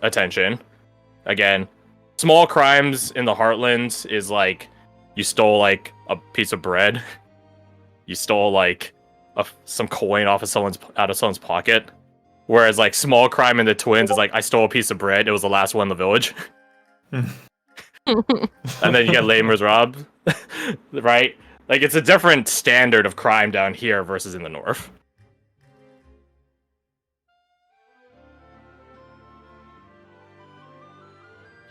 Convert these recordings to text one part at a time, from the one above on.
attention. Again, small crimes in the Heartlands is like you stole like a piece of bread, you stole like some coin out of someone's pocket. Whereas like small crime in the Twins is like I stole a piece of bread. It was the last one in the village, and then you get lamers robbed, right? Like it's a different standard of crime down here versus in the north.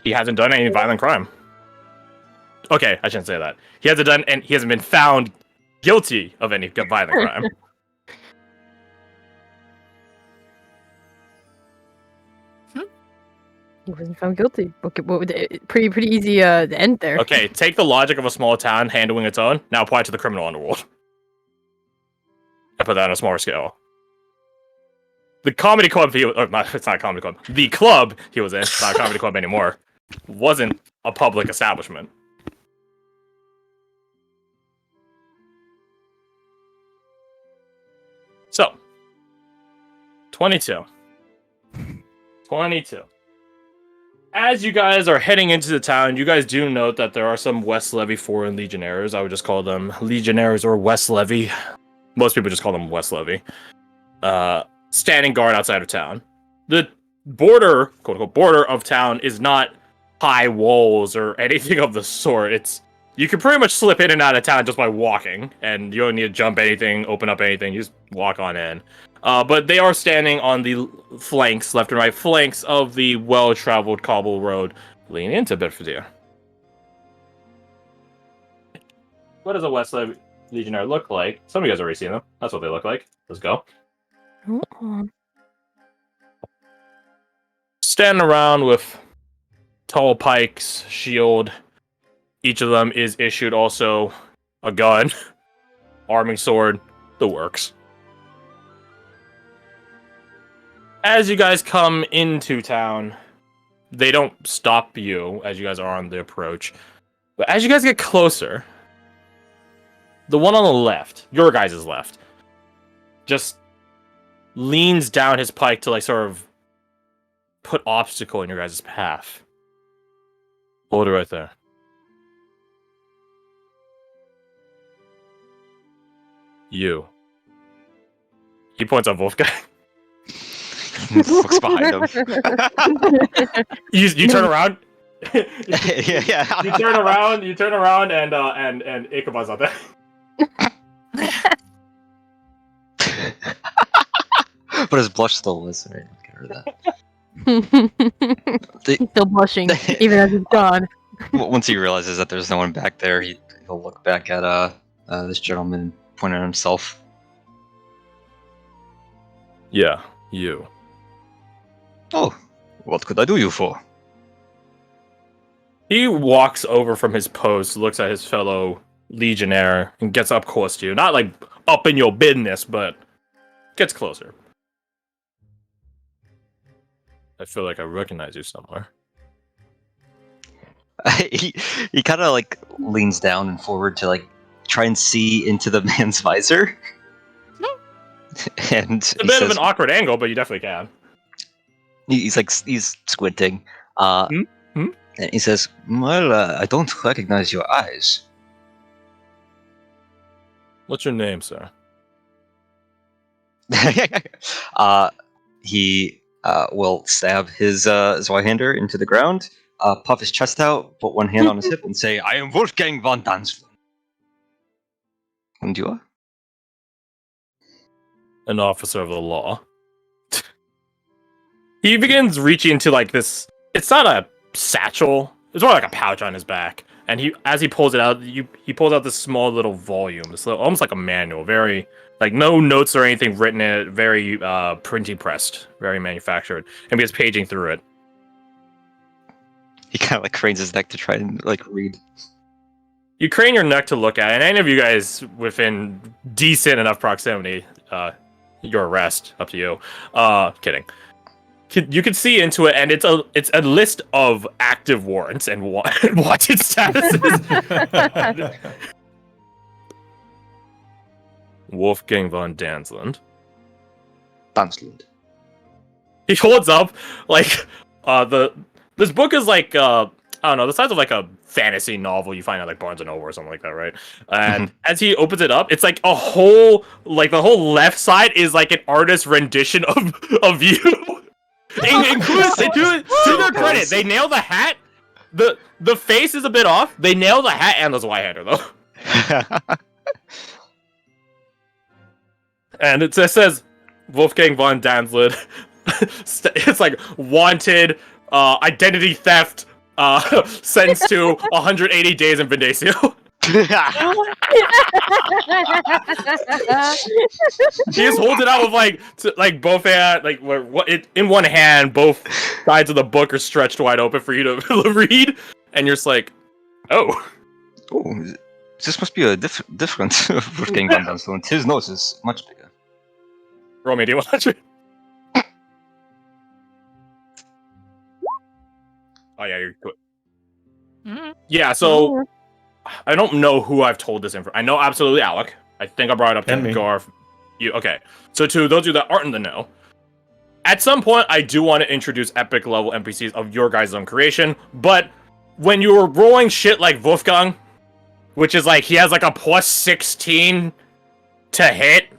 He hasn't done any violent crime. Okay, I shouldn't say that. He hasn't done, and he hasn't been found guilty of any violent crime. He wasn't found guilty. Okay, pretty easy end there. Okay, take the logic of a small town handling its own. Now apply it to the criminal underworld. I put that on a smaller scale. The comedy club it's not a comedy club. The club he was in, it's not a comedy club anymore, wasn't a public establishment. So, 22. As you guys are heading into the town, you guys do note that there are some West Levy foreign legionnaires. I would just call them legionnaires or West Levy. Most people just call them West Levy. Standing guard outside of town. The border, quote-unquote, border of town is not high walls or anything of the sort. You can pretty much slip in and out of town just by walking, and you don't need to jump anything, open up anything, you just walk on in. But they are standing on the flanks, left and right flanks of the well-traveled cobble road leading into Bedfordshire. What does a West Legionnaire look like? Some of you guys have already seen them. That's what they look like. Let's go. Standing around with tall pikes, shield. Each of them is issued also a gun, arming sword, the works. As you guys come into town, they don't stop you as you guys are on the approach. But as you guys get closer, the one on the left, your guys' left, just leans down his pike to like sort of put obstacle in your guys' path. Hold it right there. You. He points at Wolfgang. Looks behind him. You turn around. yeah. You turn around, and Ichabod's out there. But his blush still is, right? Get rid of that. He's still blushing, even as he's gone. Once he realizes that there's no one back there, he'll look back at this gentleman and point at himself. Yeah, you. Oh, what could I do you for? He walks over from his post, looks at his fellow legionnaire, and gets up close to you. Not like up in your business, but gets closer. I feel like I recognize you somewhere. he kind of like leans down and forward to like try and see into the man's visor. And it's a bit of an awkward angle, but you definitely can. He's squinting. And he says, "Well, I don't recognize your eyes." What's your name, sir? He will stab his Zweihander into the ground, puff his chest out, put one hand on his hip, and say, "I am Wolfgang von Danzlund." And you are? An officer of the law. He begins reaching into like this. It's not a satchel. It's more like a pouch on his back. And as he pulls it out, he pulls out this small little volume. It's almost like a manual. Very like no notes or anything written in it. Very printing pressed. Very manufactured. And begins paging through it. He kind of like cranes his neck to try and like read. You crane your neck to look at it, and any of you guys within decent enough proximity, your arrest, up to you. Kidding. You can see into it, and it's a list of active warrants and wanted statuses. Wolfgang von Danzlund. Danzlund. He holds up like This book is like I don't know, the size of like a fantasy novel you find at like Barnes and Noble or something like that, right? And as he opens it up, it's like a whole like the whole left side is like an artist rendition of you. To their credit, they nail the hat. The face is a bit off. They nail the hat and the Zweihander though. And it says Wolfgang von Danzlid. It's like wanted, identity theft, sentenced to 180 days in Vindacio. He just holds it out with like both hand, like in one hand, both sides of the book are stretched wide open for you to read, and you're just like, oh, this must be a different Wolfgang von Danzlid. His nose is much bigger. Roll me a D100. Oh yeah, you're good. Yeah, so I don't know who I've told this info. I know absolutely Alec. I think I brought it up to Garth. You okay? So to those of you that aren't in the know, at some point I do want to introduce epic level NPCs of your guys' own creation. But when you were rolling shit like Wolfgang, which is like he has like a plus 16 to hit,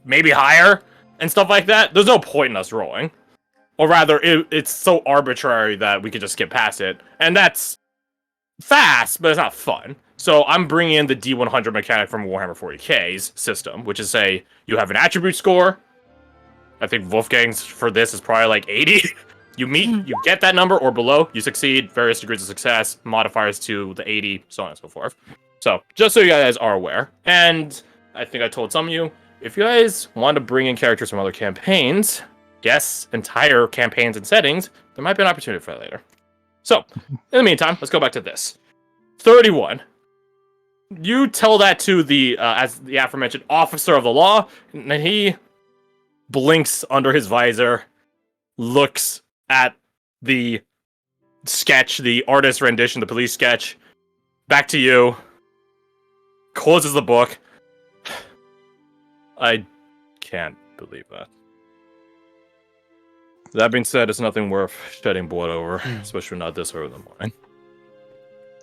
maybe higher, and stuff like that, there's no point in us rolling. Or rather, it's so arbitrary that we could just skip past it. And that's fast, but it's not fun. So I'm bringing in the D100 mechanic from Warhammer 40k's system, which is say you have an attribute score. I think Wolfgang's for this is probably like 80. You get that number or below, you succeed, various degrees of success, modifiers to the 80, so on and so forth. So just so you guys are aware. And I think I told some of you, if you guys want to bring in characters from other campaigns, guess entire campaigns and settings, there might be an opportunity for that later. So, in the meantime, let's go back to this. 31. You tell that to the, as the aforementioned officer of the law, and he blinks under his visor, looks at the sketch, the artist rendition, the police sketch, back to you, closes the book. I can't believe that. That being said, it's nothing worth shedding blood over, especially not this early in the morning.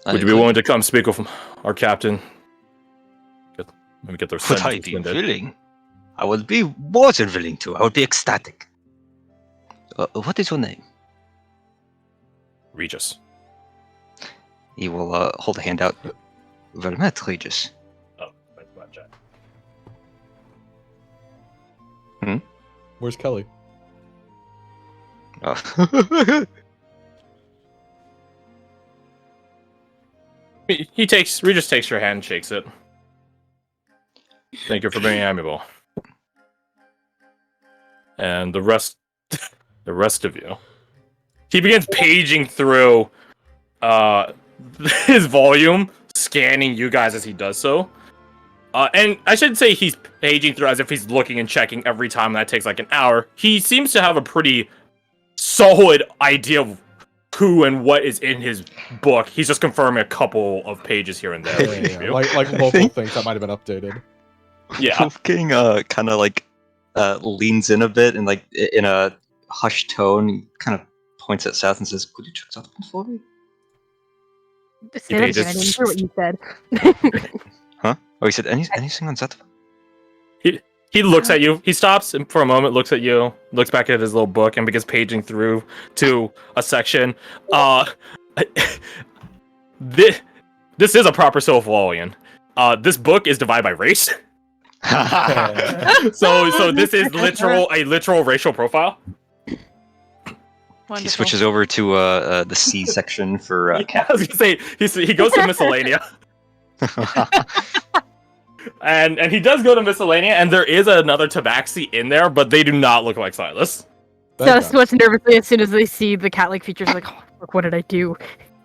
Would you be willing to come speak with our captain? Let me get their Would I be willing? I would be more than willing to. I would be ecstatic. What is your name? Regis. He will hold a hand out. Well met, Regis. Oh, thanks a lot, Jack. Where's Kelly? Regis takes your hand and shakes it. Thank you for being amiable. And the rest of you. He begins paging through his volume, scanning you guys as he does so. And I should say he's paging through as if he's looking and checking every time. That takes like an hour. He seems to have a pretty solid idea of who and what is in his book. He's just confirming a couple of pages here and there. Yeah. Like local things that might have been updated. Yeah. Wolfgang kind of like leans in a bit and like in a hushed tone, he kind of points at South and says, "Could you check something for me?" Say that again. I didn't hear what you said. Huh? Oh, he said anything on Zatva? He looks at you. He stops and for a moment, looks at you, looks back at his little book, and begins paging through to a section. This is a proper Sopholian. This book is divided by race. so this is a literal racial profile. Wonderful. He switches over to the C section for I was gonna say he goes to miscellanea. And he does go to miscellanea, and there is another tabaxi in there, but they do not look like Silas. Silas sweats nervously as soon as they see the cat-like features. Like, oh, look, what did I do?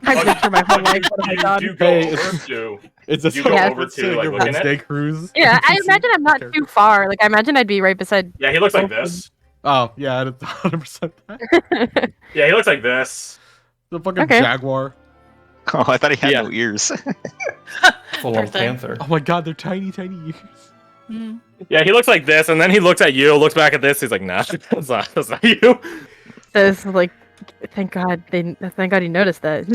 I've been through my whole life. What have I done? You go over to. It's a You go over to like looking at. Wednesday cruise. Yeah, I imagine I'm not too far. Like, I imagine I'd be right beside. Yeah, he looks like this. Oh yeah, it's 100% that. Yeah, he looks like this. The fucking Okay. jaguar. Oh, I thought he had no ears. Full on panther. Oh my god, they're tiny ears. Mm. Yeah, he looks like this, and then he looks at you, looks back at this. He's like, "Nah, that's not you." Says like Thank God he noticed that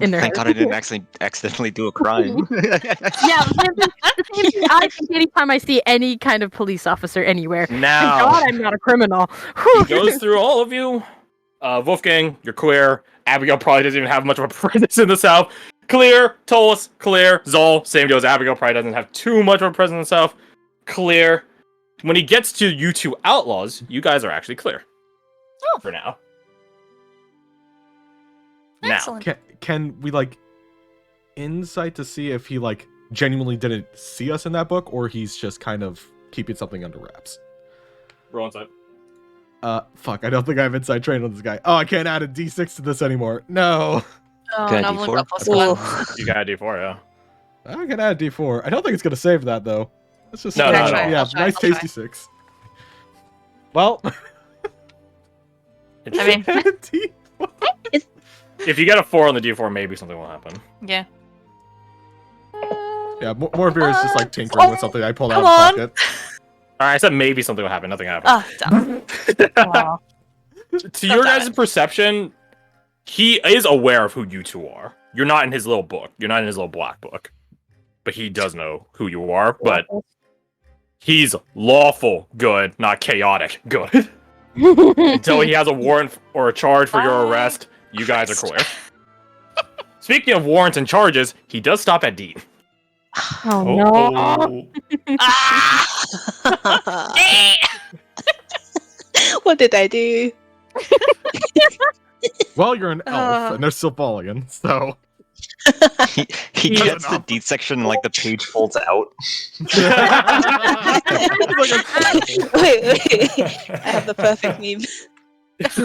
in their Thank God I didn't accidentally do a crime. Yeah, the same thing I think anytime I see any kind of police officer anywhere. Thank Now God I'm not a criminal. he goes through all of you. Wolfgang, you're clear. Abigail probably doesn't even have much of a presence in the South. Clear. Tolis, clear. Zol, same goes. Abigail probably doesn't have too much of a presence in the South. Clear. When he gets to you two outlaws, you guys are actually clear. Oh. For now. Excellent. Can we like insight to see if he like genuinely didn't see us in that book, or he's just kind of keeping something under wraps? Roll inside. Fuck, I don't think I have inside train on this guy. Oh, I can't add a D6 to this anymore. No. Oh, Good, no, we've D4? got +1. You got a D4, yeah. I can add a D4. I don't think it's gonna save that though. Let's just No, not at all. yeah, I'll try, nice I'll try. tasty 6. Well, I mean, D- If you get a 4 on the D4, maybe something will happen. yeah. yeah, more beer is just like tinkering with something I pulled out of Come the pocket. Alright, I said maybe something will happen. Nothing happened. Oh, damn. Wow. To your Got guys' it. perception, he is aware of who you two are. You're not in his little book. You're not in his little black book. But he does know who you are. But he's lawful good, not chaotic good. Until he has a warrant or a charge for your Bye. arrest, you guys are clear. Speaking of warrants and charges, he does stop at Dean. Oh no. Ah! What did I do? Well, you're an elf, Uh. and they're still falling, so. He gets the deed section and like the page folds out. Wait. I have the perfect meme.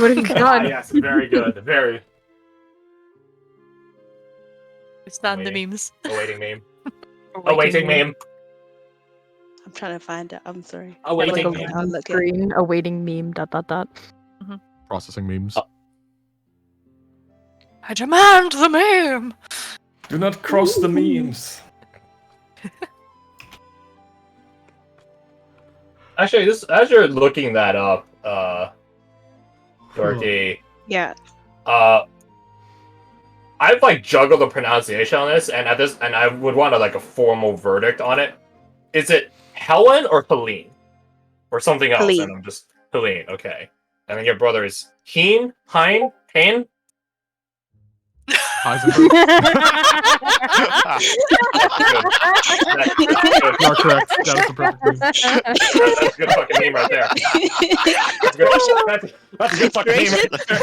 What have you done? yes, very good. Very It's not in the Waiting. memes. awaiting meme. Awaiting meme. I'm trying to find it. I'm sorry. Awaiting Like meme. a I'll look it. screen awaiting meme. ... Processing memes. I demand the meme! Do not cross the memes. Actually, this as you're looking that up, Dorky, Yeah. I've like juggled the pronunciation on this, and I would want like a formal verdict on it. Is it Helen or Helene, or something else? Helene. And I'm just Helene. Okay, and then your brother is Hein. Heisenberg. You are correct. That is the perfect meme. That's a good fucking meme right there. That's a good fucking meme right there.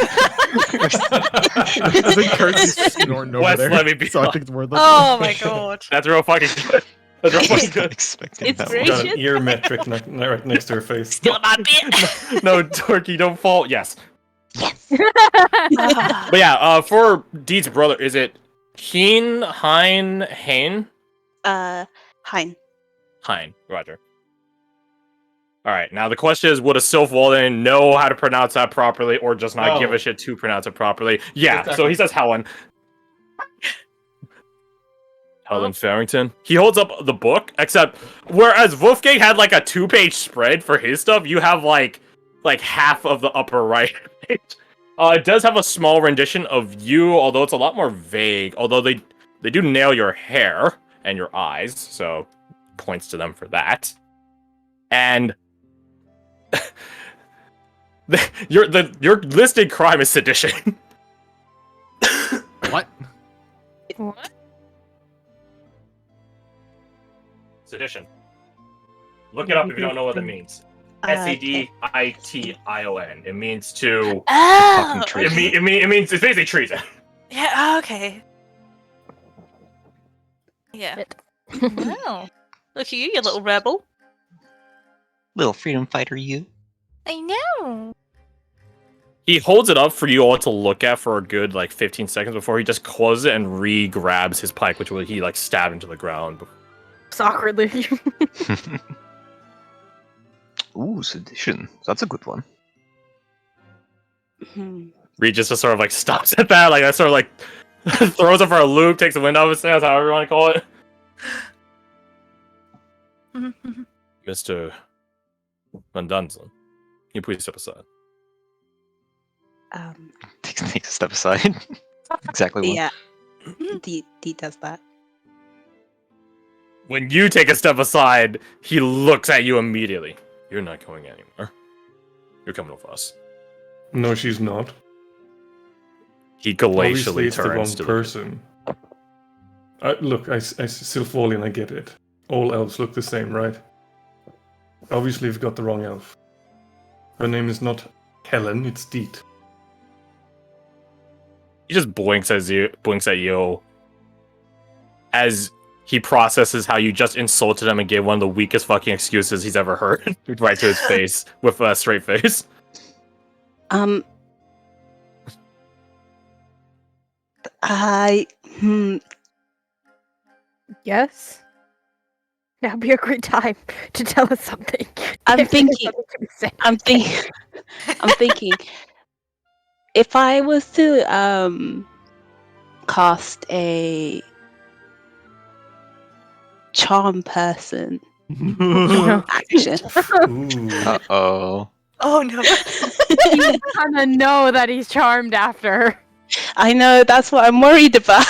I think Kurt's just snorting over Wes there, Levy be so I on. think it's worth it. Oh my god. That's real fucking good. That's real fucking Not good. expecting It's that great. one. Got an ear metric right next to her face. Still a bad bit. No, Dorky, don't fall. Yes. Ah. But yeah, for Deed's brother, is it Hein? Hein. Hein, Roger. Alright, now the question is, would a Sylph Walden know how to pronounce that properly, or just not give Oh. a shit to pronounce it properly? Yeah, so Exactly. he says Helen. Helen Farrington. He holds up the book, except whereas Wolfgang had like a 2-page spread for his stuff, you have like half of the upper right page. It does have a small rendition of you, although it's a lot more vague. Although they do nail your hair and your eyes, so points to them for that. And your listed crime is sedition. What? What? Sedition. Look it up if you don't know what it means. Okay. Sedition. It means to. Oh, Fucking treason. It means it's basically treason. yeah, okay. Yeah. Shit. Wow. Look at you little rebel. Little freedom fighter, you. I know. He holds it up for you all to look at for a good 15 seconds before he just closes it and re-grabs his pike, which he stabbed into the ground. Awkwardly. Ooh, sedition. That's a good one. Regis just sort of stops at that, that sort of throws it for a loop, takes the wind out of his sails, however you want to call it. Mr. Van Dunsland, can you please step aside? Take a step aside. Exactly one. Yeah. D does that. When you take a step aside, he looks at you immediately. You're not going anywhere. You're coming with us. No, she's not. He Obviously, glacially it's the wrong turns to person. Look, I Sylpholian, I get it. All elves look the same, right? Obviously, you've got the wrong elf. Her name is not Helen, it's Deet. He just blinks at you as he processes how you just insulted him and gave one of the weakest fucking excuses he's ever heard right to his face with a straight face. Yes. Now would be a great time to tell us something. I'm If there's thinking. something to be said. I'm thinking. I'm thinking. If I was to cast a charm person action, Ooh. Uh-oh. Oh no. You kind of know that he's charmed after. I know that's what I'm worried about.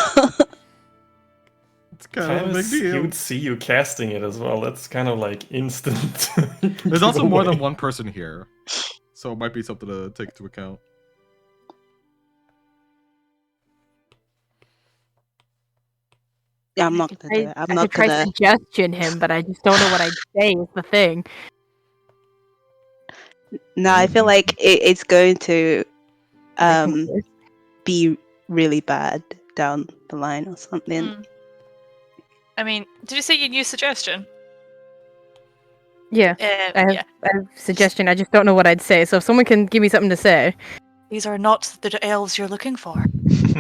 It's kind of a big He deal. would see you casting it as well. That's kind of like instant. There's also more than giveaway. one person here, so it might be something to take into account. Yeah, I'm not gonna do it. I'm I not could try gonna. suggestion him, but I just don't know what I'd say is the thing. No, I feel like it's going to be really bad down the line or something. Hmm. I mean, did you say your new suggestion? Yeah, I have a suggestion. I just don't know what I'd say. So if someone can give me something to say. These are not the elves you're looking for.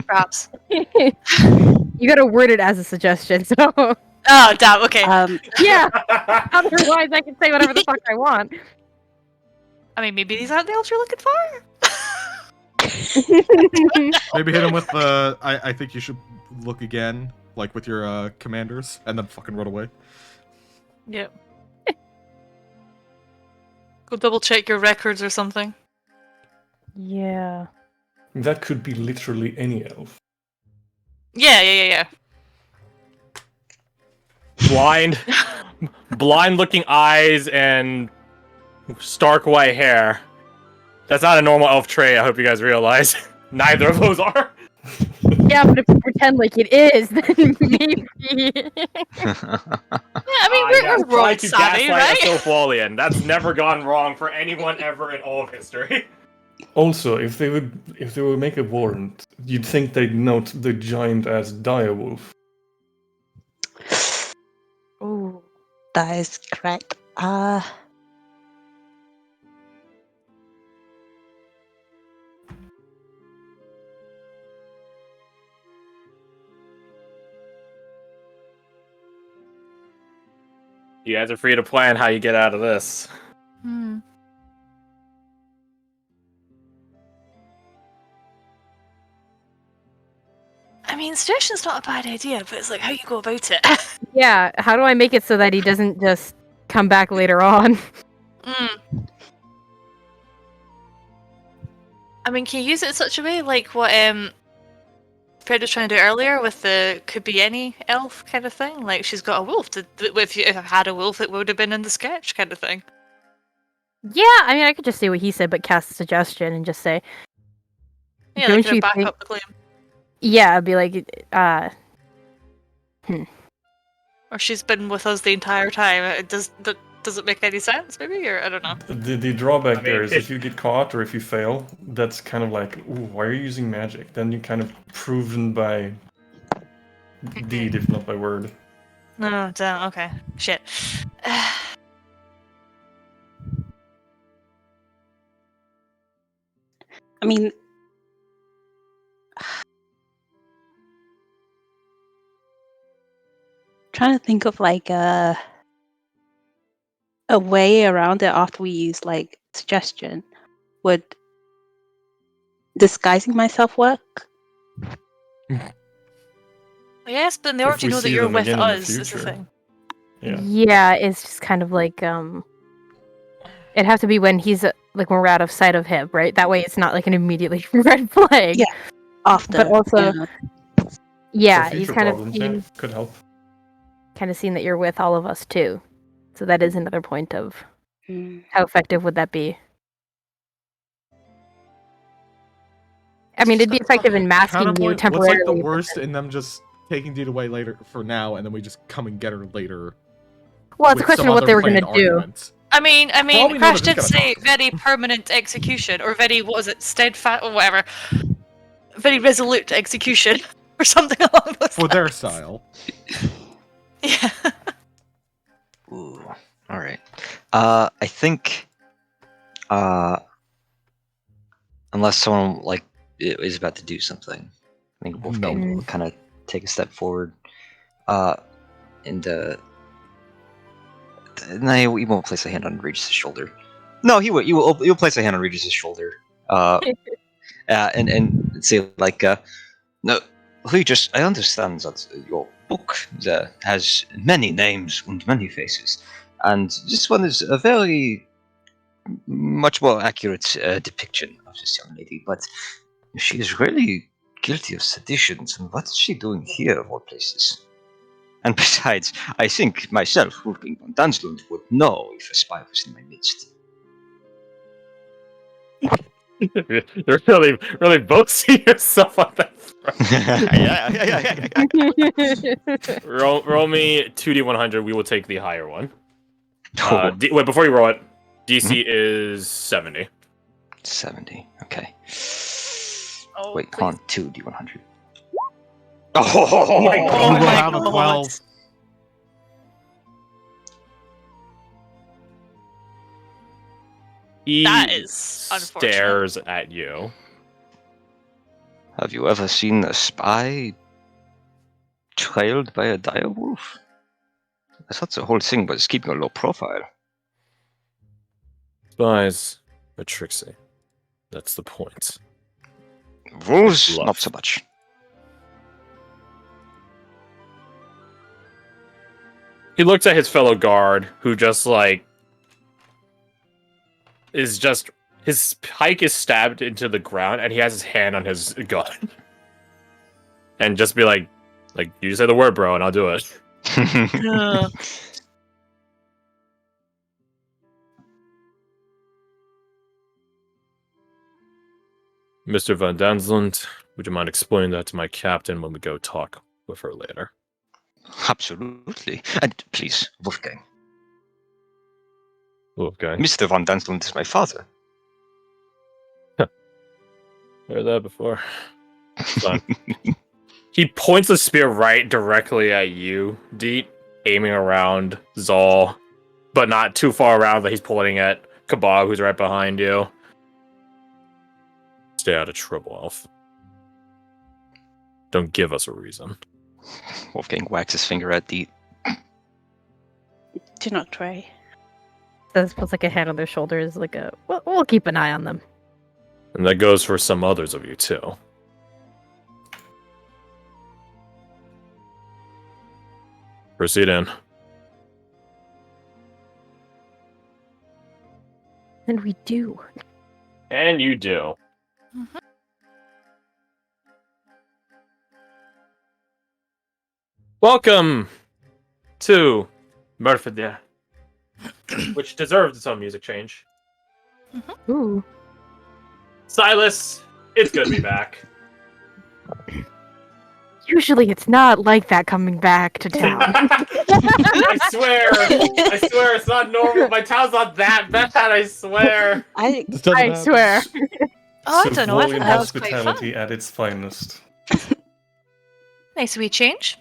Perhaps. You gotta word it as a suggestion, so Oh, damn. Okay. yeah. Otherwise, I can say whatever the fuck I want. I mean, maybe these aren't the elves you're looking for. Maybe hit him with the. I think you should look again, like with your commanders, and then fucking run away. Yep. Go double check your records or something. Yeah. That could be literally any elf. Yeah. Blind looking eyes and stark white hair. That's not a normal elf trait, I hope you guys realize. Neither of those are. Yeah, but if you pretend like it is, then maybe. Yeah, I mean, we're try road to savvy, gaslight right? a Sylpholian. That's never gone wrong for anyone ever in all of history. Also, if they would make a warrant, you'd think they'd note the giant ass direwolf. Ooh, that is correct. You guys are free to plan how you get out of this. Hmm. I mean, suggestion's not a bad idea, but it's like how you go about it. Yeah, how do I make it so that he doesn't just come back later on? I mean, can you use it in such a way like what Fred was trying to do earlier with the could be any elf kind of thing? Like she's got a wolf. If I had a wolf, it would have been in the sketch kind of thing. Yeah, I mean, I could just say what he said, but cast a suggestion and just say, Yeah, Don't like kind you of back think- up the claim. yeah, I'd be like, Or she's been with us the entire time. Does it make any sense? Maybe, or I don't know. The drawback I mean, there is if you get caught or if you fail, that's kind of like, ooh, why are you using magic? Then you kind of proven by deed, if not by word. No, damn. Okay, shit. I mean, trying to think of like a way around it after we use like suggestion. Would disguising myself work? Yes, but they If already we know that see you're them with again in the us. Is the future. thing. Yeah. yeah, it's just kind of like, it'd have to be when he's like when we're out of sight of him, right? That way, it's not like an immediately red flag. Yeah. After. But also, yeah. For he's future kind of problems, seen, yeah, could help. that you're with all of us too. So that is another point of Mm. how effective would that be? I mean, it'd be effective in masking you Counterpoint, temporarily. what's like the but worst then- in them just taking Deed away later for now, and then we just come and get her later? Well, it's a with question some of what other they were gonna planned do. argument. I mean, all we know, Crash they're did just gonna say talk. very permanent execution, or very, what was it, steadfast, or whatever. Very resolute execution, or something along those For their lines. style. Yeah. Ooh, all right. I think, unless someone like is about to do something, I think Wolfgang No. will kind of take a step forward. And no, he won't place a hand on Regis' shoulder. No, he will. He'll place a hand on Regis' shoulder. And say like, no, Regis, I understand that your book has many names and many faces, and this one is a very much more accurate depiction of this young lady. But she is really guilty of seditions, and what is she doing here of all places? And besides, I think myself, Wolfgang von Danslund, would know if a spy was in my midst. You're really boasting yourself on that front. yeah. Roll me 2d100. We will take the higher one. Oh, Wait, before you roll it, DC is 70. 70. Okay. Oh, Wait, please. hold on. 2d100. Oh my You God. roll my out a God. 12. He That is unfortunate. stares at you. Have you ever seen a spy trailed by a direwolf? I thought the whole thing was keeping a low profile. Spies are tricksy. That's the point. Wolves, Bluff. not so much. He looks at his fellow guard, who just like is just his pike is stabbed into the ground, and he has his hand on his gun, and just be like, you say the word, bro, and I'll do it. Mr. Van Danslund, would you mind explaining that to my captain when we go talk with her later? Absolutely. And please, Wolfgang. Okay. Mr. Van Danslund is my father. Heard that before. Fine. He points the spear right directly at you, Deet, aiming around Zal, but not too far around that he's pointing at Kabab, who's right behind you. Stay out of trouble, Elf. Don't give us a reason. Wolfgang whacks his finger at the. Do not try. This puts like a hand on their shoulders, like a. We'll keep an eye on them. And that goes for some others of you, too. Proceed in. And we do. And you do. Mhm. Welcome to Murfadeh, which deserves its own music change. Ooh. Silas, it's good to be back. Usually it's not like that coming back to town. I swear it's not normal. My town's not that bad, I swear. This doesn't I happen. swear. Oh, I don't know. I Sylvolian think that was quite fun. hospitality at its finest. Nice wee change.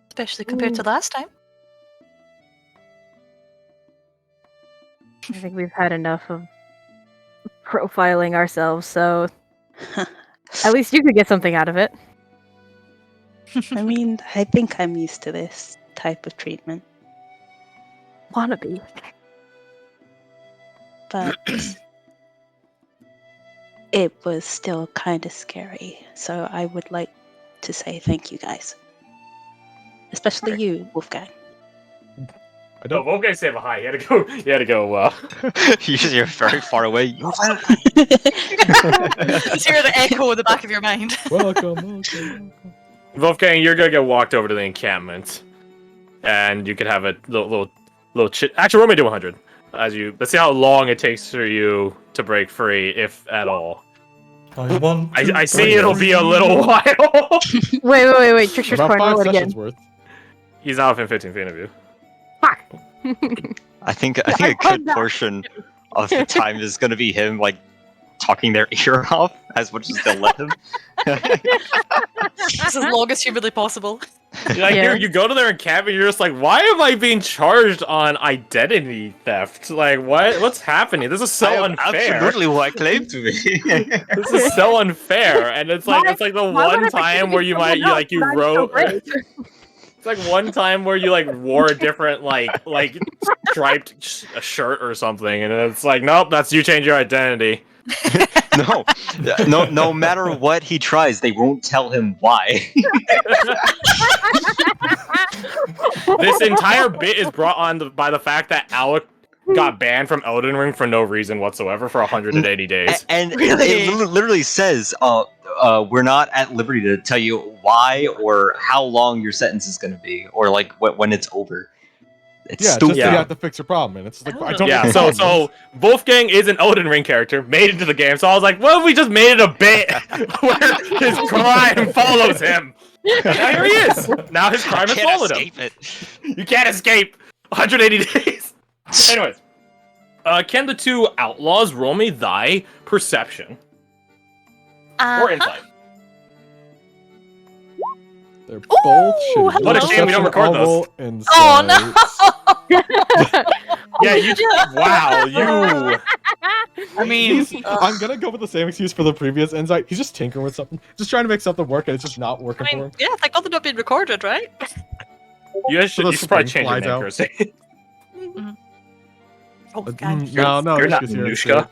Especially compared to last time. I think we've had enough of profiling ourselves, so at least you could get something out of it. I mean, I think I'm used to this type of treatment, Wannabe. but it was still kind of scary. So I would like to say thank you guys. Especially you, Wolfgang. I Oh, don't. Wolfgang said hi. He had to go. He had to go. You're very far away. You'll find Just hear the echo in the back of your mind. Welcome. Wolfgang, you're gonna get walked over to the encampment, and you could have a little chit. Actually, roll me to 100. Let's see how long it takes for you to break free, if at all. I see it'll be a little while. Wait. Trickster's About coin, 5 roll it again. sessions worth. He's not within 15 feet of you. Fuck. I think a good portion of the time is going to be him like talking their ear off as much as they'll let him. Just as long as humanly possible. Like Yeah. you go to their encampment, you're just like, why am I being charged on identity theft? Like, what's happening? This is I so am unfair. absolutely who I claim to be. This is so unfair, and it's like the Why would one I time pretend where to you be might someone else you when I'm wrote. so great? It's like one time where you like wore a different like striped shirt or something, and it's like, nope, that's you change your identity. No matter what he tries, they won't tell him why. This entire bit is brought on by the fact that Alec got banned from Elden Ring for no reason whatsoever for 180 days. And Really? it literally says, we're not at liberty to tell you why or how long your sentence is going to be, or like when it's over. It's Yeah, stupid. just so you have to fix your problem, and it's like I don't. Yeah, know so the problem. Wolfgang is an Elden Ring character made into the game. So I was like, what if we just made it a bit where his crime follows him? Now here he is. Now his crime has Can't followed him. escape it. You can't escape 180 days. Anyways, can the two outlaws roll me thy perception or insight? They're both Ooh, shitty. what a shame we don't record those. Oh, no! Yeah, you. Wow, you. I mean, I'm gonna go with the same excuse for the previous insight. He's just tinkering with something, just trying to make something work, and it's just not working for him. yeah, thank God they're not being recorded, right? You should probably change your flies name, out. Kirsty. Oh, God. No, You're not Nushka's here. Nushka.